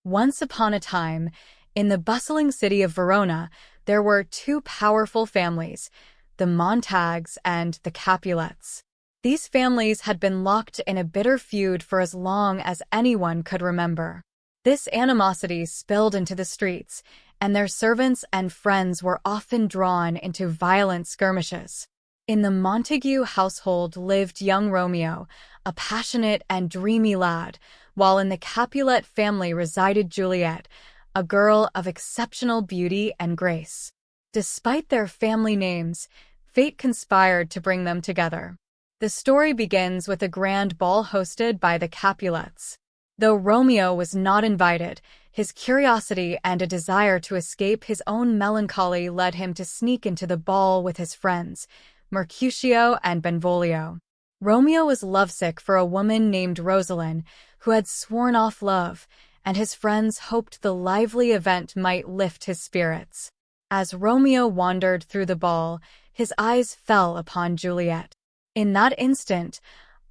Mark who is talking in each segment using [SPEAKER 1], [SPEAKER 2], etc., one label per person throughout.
[SPEAKER 1] Once upon a time, in the bustling city of Verona, there were two powerful families, the Montagues and the Capulets. These families had been locked in a bitter feud for as long as anyone could remember. This animosity spilled into the streets, and their servants and friends were often drawn into violent skirmishes. In the Montague household lived young Romeo, a passionate and dreamy lad, while in the Capulet family resided Juliet, a girl of exceptional beauty and grace. Despite their family names, fate conspired to bring them together. The story begins with a grand ball hosted by the Capulets. Though Romeo was not invited, his curiosity and a desire to escape his own melancholy led him to sneak into the ball with his friends, Mercutio and Benvolio. Romeo was lovesick for a woman named Rosalind, who had sworn off love, and his friends hoped the lively event might lift his spirits. As Romeo wandered through the ball, his eyes fell upon Juliet. In that instant,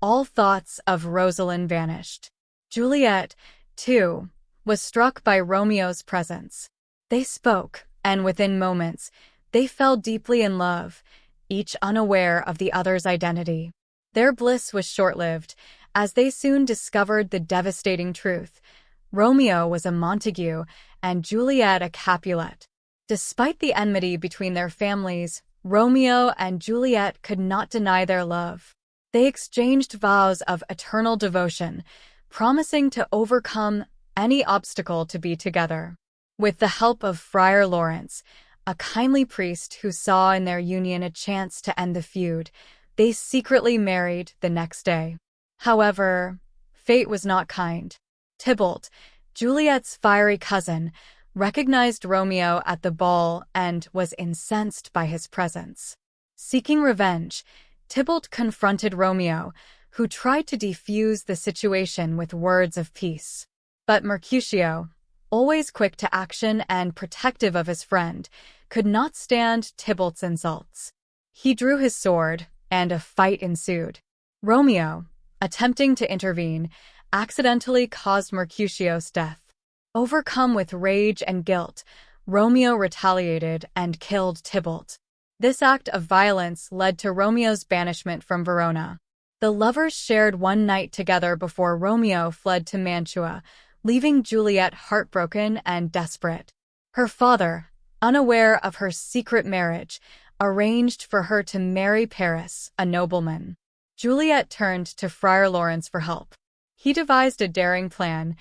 [SPEAKER 1] all thoughts of Rosalind vanished. Juliet, too, was struck by Romeo's presence. They spoke, and within moments, they fell deeply in love, each unaware of the other's identity. Their bliss was short-lived, as they soon discovered the devastating truth. Romeo was a Montague, and Juliet a Capulet. Despite the enmity between their families, Romeo and Juliet could not deny their love. They exchanged vows of eternal devotion, promising to overcome any obstacle to be together. With the help of Friar Laurence, a kindly priest who saw in their union a chance to end the feud, they secretly married the next day. However, fate was not kind. Tybalt, Juliet's fiery cousin, recognized Romeo at the ball and was incensed by his presence. Seeking revenge, Tybalt confronted Romeo, who tried to defuse the situation with words of peace. But Mercutio, always quick to action and protective of his friend, could not stand Tybalt's insults. He drew his sword, and a fight ensued. Romeo, attempting to intervene, accidentally caused Mercutio's death. Overcome with rage and guilt, Romeo retaliated and killed Tybalt. This act of violence led to Romeo's banishment from Verona. The lovers shared one night together before Romeo fled to Mantua, leaving Juliet heartbroken and desperate. Her father, unaware of her secret marriage, arranged for her to marry Paris, a nobleman. Juliet turned to Friar Laurence for help. He devised a daring plan.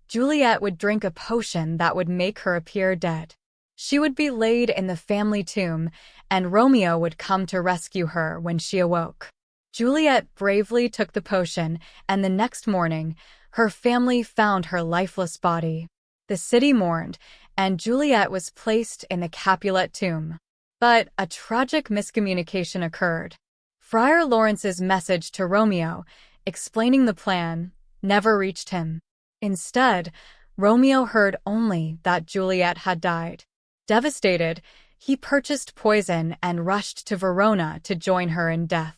[SPEAKER 1] Juliet would drink a potion that would make her appear dead. She would be laid in the family tomb, and Romeo would come to rescue her when she awoke. Juliet bravely took the potion, and the next morning, her family found her lifeless body. The city mourned, and Juliet was placed in the Capulet tomb. But a tragic miscommunication occurred. Friar Lawrence's message to Romeo, explaining the plan, never reached him. Instead, Romeo heard only that Juliet had died. Devastated, he purchased poison and rushed to Verona to join her in death.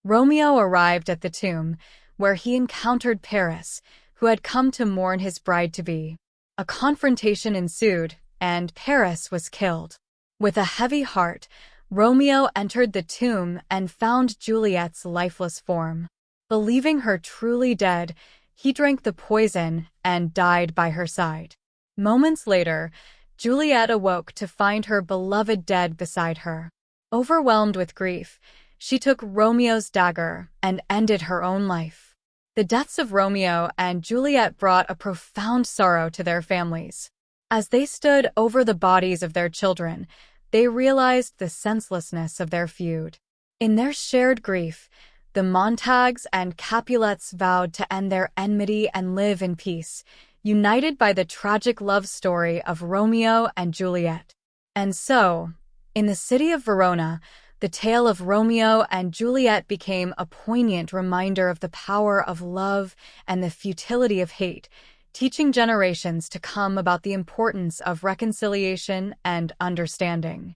[SPEAKER 1] Romeo arrived at the tomb, where he encountered Paris, who had come to mourn his bride-to-be. A confrontation ensued, and Paris was killed. With a heavy heart, Romeo entered the tomb and found Juliet's lifeless form. Believing her truly dead, he drank the poison and died by her side. Moments later, Juliet awoke to find her beloved dead beside her. Overwhelmed with grief, she took Romeo's dagger and ended her own life. The deaths of Romeo and Juliet brought a profound sorrow to their families. As they stood over the bodies of their children, they realized the senselessness of their feud. In their shared grief, the Montagues and Capulets vowed to end their enmity and live in peace, united by the tragic love story of Romeo and Juliet. And so, in the city of Verona, the tale of Romeo and Juliet became a poignant reminder of the power of love and the futility of hate, teaching generations to come about the importance of reconciliation and understanding.